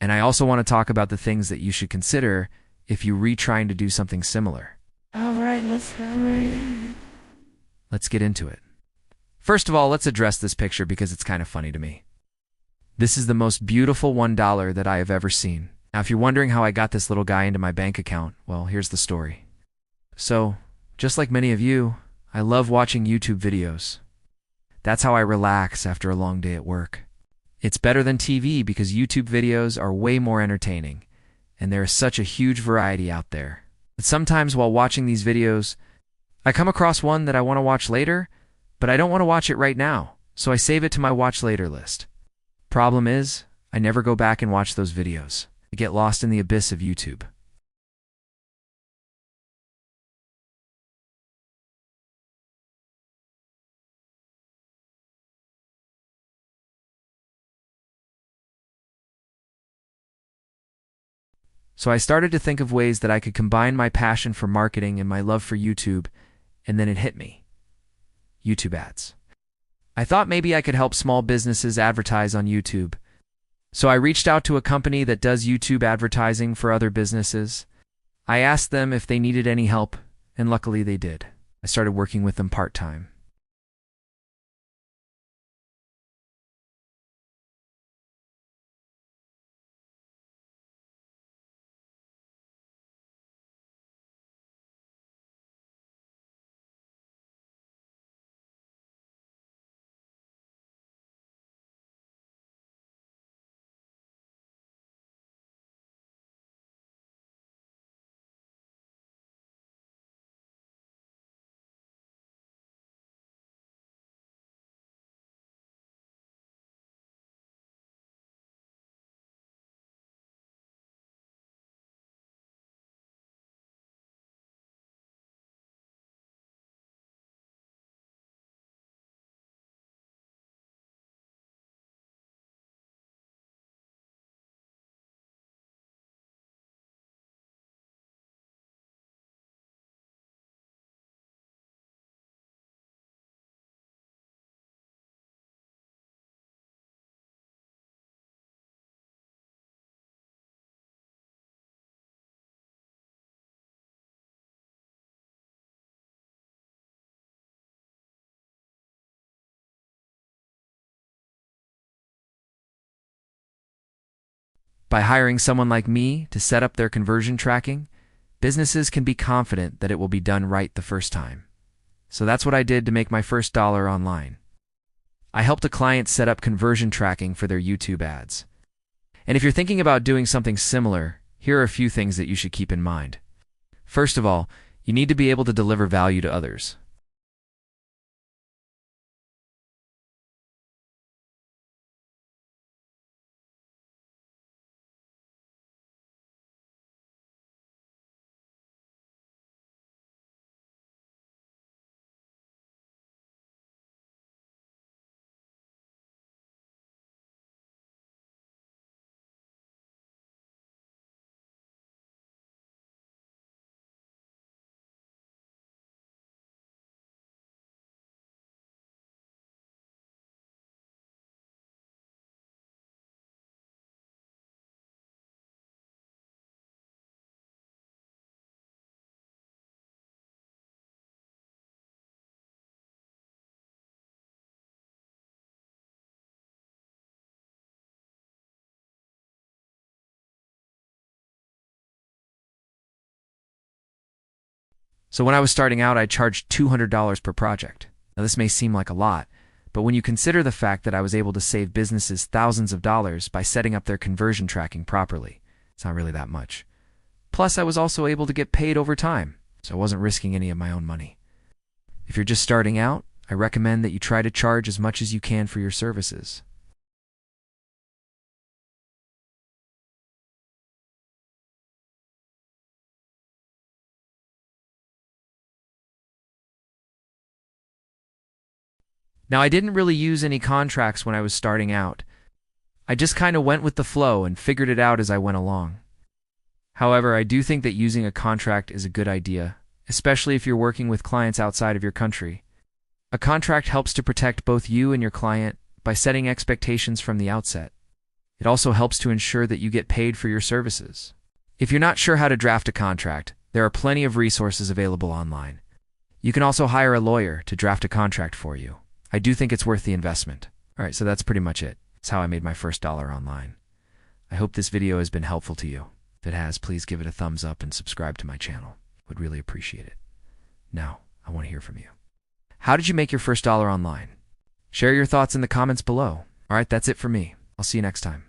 And I also want to talk about the things that you should consider if you retrying to do something similar. Alright, Let's get into it. First of all, let's address this picture because it's kind of funny to me. This is the most beautiful $1 that I have ever seen. Now, if you're wondering how I got this little guy into my bank account, well, here's the story. So, just like many of you, I love watching YouTube videos. That's how I relax after a long day at work. It's better than TV because YouTube videos are way more entertaining, and there is such a huge variety out there. But sometimes while watching these videos, I come across one that I want to watch later, but I don't want to watch it right now, so I save it to my watch later list. Problem is, I never go back and watch those videos. I get lost in the abyss of YouTube. So I started to think of ways that I could combine my passion for marketing and my love for YouTube, and then it hit me. YouTube ads. I thought maybe I could help small businesses advertise on YouTube. So I reached out to a company that does YouTube advertising for other businesses. I asked them if they needed any help, and luckily they did. I started working with them part-time. By hiring someone like me to set up their conversion tracking, businesses can be confident that it will be done right the first time. So that's what I did to make my first dollar online. I helped a client set up conversion tracking for their YouTube ads. And if you're thinking about doing something similar, here are a few things that you should keep in mind. First of all, you need to be able to deliver value to others. So when I was starting out, I charged $200 per project. Now this may seem like a lot, but when you consider the fact that I was able to save businesses thousands of dollars by setting up their conversion tracking properly, it's not really that much. Plus, I was also able to get paid over time, so I wasn't risking any of my own money. If you're just starting out, I recommend that you try to charge as much as you can for your services. Now, I didn't really use any contracts when I was starting out. I just kind of went with the flow and figured it out as I went along. However, I do think that using a contract is a good idea, especially if you're working with clients outside of your country. A contract helps to protect both you and your client by setting expectations from the outset. It also helps to ensure that you get paid for your services. If you're not sure how to draft a contract, there are plenty of resources available online. You can also hire a lawyer to draft a contract for you. I do think it's worth the investment. All right, so that's pretty much it. It's how I made my first dollar online. I hope this video has been helpful to you. If it has, please give it a thumbs up and subscribe to my channel. Would really appreciate it. Now, I want to hear from you. How did you make your first dollar online? Share your thoughts in the comments below. All right, that's it for me. I'll see you next time.